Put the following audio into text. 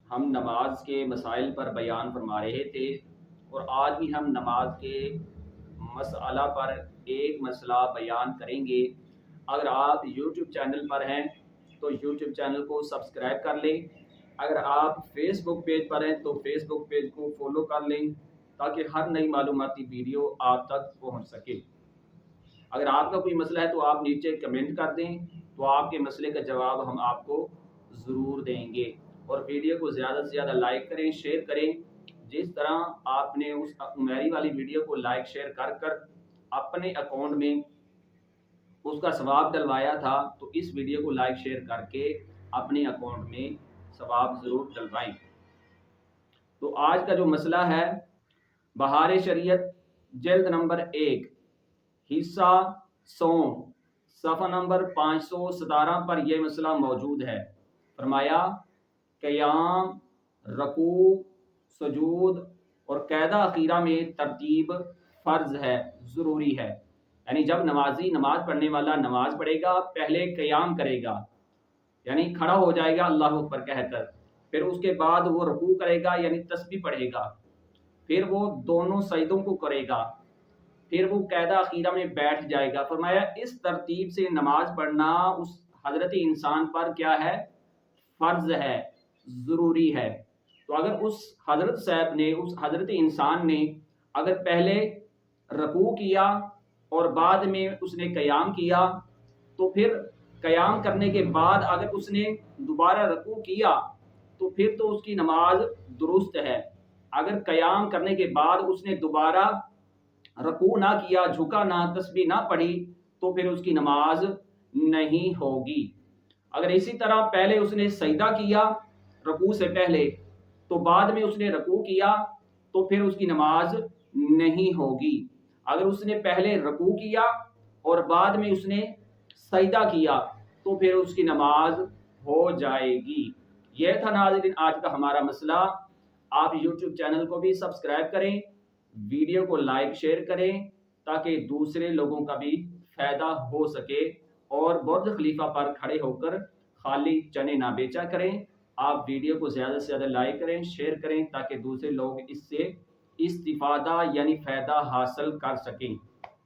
ہم نماز کے مسائل پر بیان فرما رہے تھے اور آج بھی ہم نماز کے مسئلہ پر ایک مسئلہ بیان کریں گے۔ اگر آپ یوٹیوب چینل پر ہیں تو یوٹیوب چینل کو سبسکرائب کر لیں۔ اگر آپ فیس بک پیج پر ہیں تو فیس بک پیج کو فالو کر لیں تاکہ ہر نئی معلوماتی ویڈیو آپ تک پہنچ سکے۔ اگر آپ کا کوئی مسئلہ ہے تو آپ نیچے کمنٹ کر دیں تو آپ کے مسئلے کا جواب ہم آپ کو ضرور دیں گے۔ اور ویڈیو کو زیادہ سے زیادہ لائک کریں، شیئر کریں۔ جس طرح آپ نے اس عمیری والی ویڈیو کو لائک شیئر کر کر اپنے اکاؤنٹ میں اس کا ثواب ڈلوایا تھا تو اس ویڈیو کو لائک شیئر کر کے اپنے اکاؤنٹ میں ثواب ضرور ڈلوائیں۔ تو آج کا جو مسئلہ ہے بہار شریعت جلد نمبر 1 حصہ سوم صفحہ نمبر 517 پر یہ مسئلہ موجود ہے۔ فرمایا قیام، رکوع، سجود اور قاعدہ اخیرہ میں ترتیب فرض ہے، ضروری ہے۔ یعنی جب نمازی نماز پڑھنے والا نماز پڑھے گا پہلے قیام کرے گا، یعنی کھڑا ہو جائے گا اللہ اکبر کہہ کر، پھر اس کے بعد وہ رکوع کرے گا یعنی تسبیح پڑھے گا، پھر وہ دونوں سجدوں کو کرے گا، پھر وہ قاعدہ اخیرہ میں بیٹھ جائے گا۔ فرمایا اس ترتیب سے نماز پڑھنا اس حضرت انسان پر کیا ہے؟ فرض ہے، ضروری ہے۔ تو اگر اس حضرت صاحب نے، اس حضرت انسان نے اگر پہلے رکوع کیا اور بعد میں اس نے قیام کیا تو پھر قیام کرنے کے بعد اگر اس نے دوبارہ رکوع کیا تو پھر تو اس کی نماز درست ہے۔ اگر قیام کرنے کے بعد اس نے دوبارہ رکوع نہ کیا، جھکا نہ، تسبیح نہ پڑھی تو پھر اس کی نماز نہیں ہوگی۔ اگر اسی طرح پہلے اس نے سجدہ کیا رکوع سے پہلے تو بعد میں اس نے رکوع کیا تو پھر اس کی نماز نہیں ہوگی۔ اگر اس نے پہلے رکوع کیا اور بعد میں اس نے سجدہ کیا تو پھر اس کی نماز ہو جائے گی۔ یہ تھا ناظرین آج کا ہمارا مسئلہ۔ آپ یوٹیوب چینل کو بھی سبسکرائب کریں، ویڈیو کو لائک شیئر کریں تاکہ دوسرے لوگوں کا بھی فائدہ ہو سکے، اور برج خلیفہ پر کھڑے ہو کر خالی چنے نہ بیچا کریں۔ آپ ویڈیو کو زیادہ سے زیادہ لائک کریں، شیئر کریں تاکہ دوسرے لوگ اس سے استفادہ یعنی فائدہ حاصل کر سکیں۔